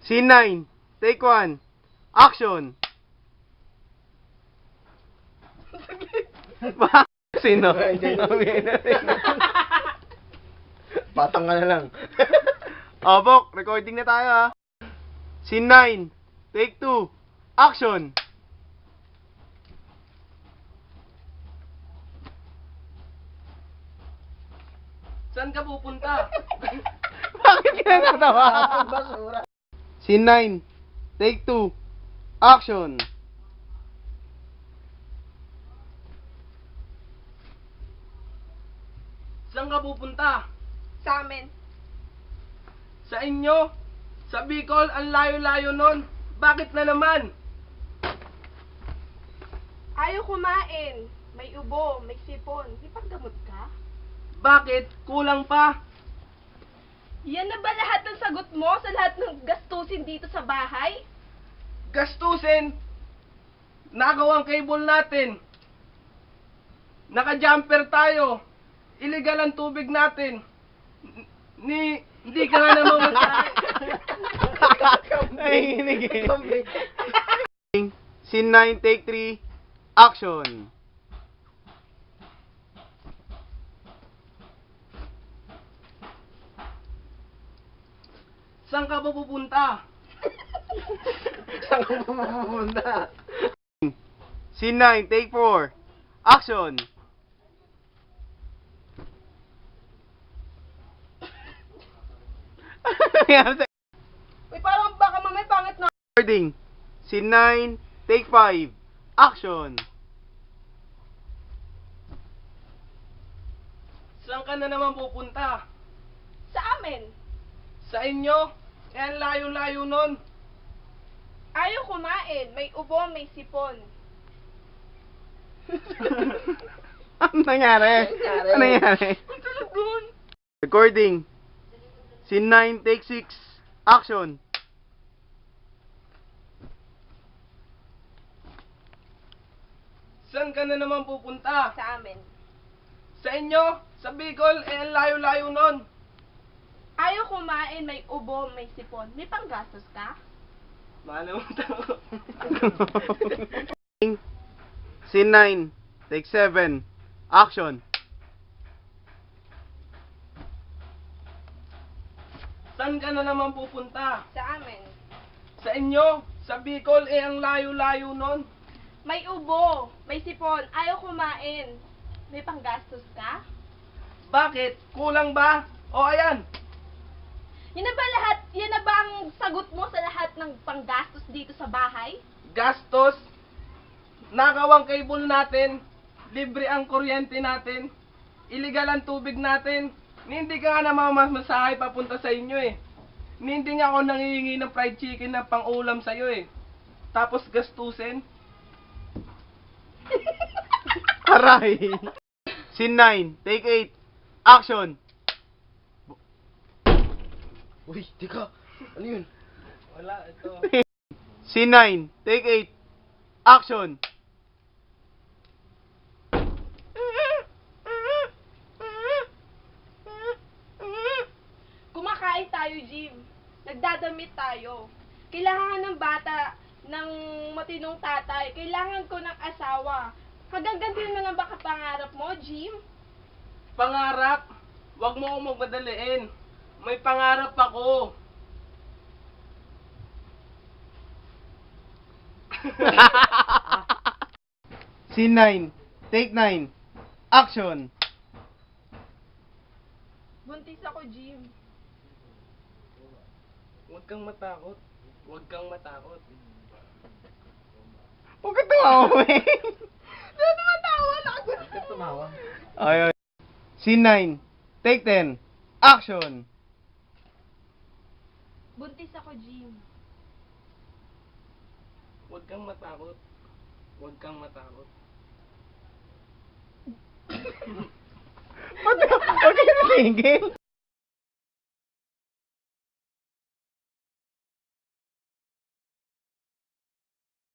Scene 9. Take 1. Action. Sino? Patang ka na lang. Oh, Bok, recording na tayo ha. Scene 9. Take 2. Action. Saan ka pupunta? Bakit kinatatawa? Basura. Scene 9. Take 2. Action. Saan ka pupunta? Sa amin. Sa inyo? Sa Bicol, ang layo-layo nun. Bakit na naman? Ayaw kumain. May ubo, may sipon. Di paggamot ka? Bakit? Kulang pa. Yan na ba lahat ng sagot mo sa lahat ng gastusin dito sa bahay? Gastusin. Nakaw ang cable natin. Naka-jumper tayo. Illegal ang tubig natin. Hindi ka nga naman magsabi. Nanginginig eh. Scene 9. Take 3. Action. Saan ka ba pupunta? Saan ka pupunta? Scene 9. Take 4. Action. Uy, parang baka mamay pangit na. Recording. Scene 9. Take 5. Action. Saan ka na naman pupunta? Sa amin. Sa inyo? Eh, ang layo-layo nun. Ayaw kumain. May ubo, may sipon. Ano nangyari? Ano nangyari? Ang talagun. Recording. Scene 9. Take 6. Action. Saan ka na naman pupunta? Sa amin. Sa inyo? Sa Bicol? Eh, ang layo-layo nun. Ayaw kumain. May ubo, may sipon. May panggastos ka? Mahal mo tao. Scene 9. Take 7. Action. Saan ka na naman pupunta? Sa amin. Sa inyo? Sa Bicol? Eh, ang layo-layo nun. May ubo, may sipon. Ayaw kumain. May panggastos ka? Bakit? Kulang ba? O, ayan. Yan na ba lahat? Yan na ba ang sagot mo sa lahat ng panggastos dito sa bahay? Gastos. Nakaw ang cable natin. Libre ang kuryente natin. Illegal ang tubig natin. Hindi ka nga naman masahay papunta sa inyo eh. Hindi nga ako nangihingi ng fried chicken na pang-ulam sa'yo eh. Tapos gastusin. Aray. Scene 9. Take 8. Action. Uy, tika. Ano yun? Wala, ito. Scene 9. Take 8. Action. Kumakain tayo, Jim. Nagdadamit tayo. Kailangan ng bata ng matinong tatay. Kailangan ko ng asawa. Hanggang ganito na lang ba kapangarap mo, Jim? Pangarap. Huwag mo akong magmadaliin. May pangarap ako. Scene 9. Take 9. Action. Buntis ako, Jim. Huwag kang matakot. Huwag kang matakot. Huwag ka tumawa eh. Ano tumatawa? Nakagulat. Bakit tumawa? Okay. Scene 9. Take 10. Action. Buntis ako, Jim. Huwag kang matakot. Huwag kang matakot. Huwag ka natigil.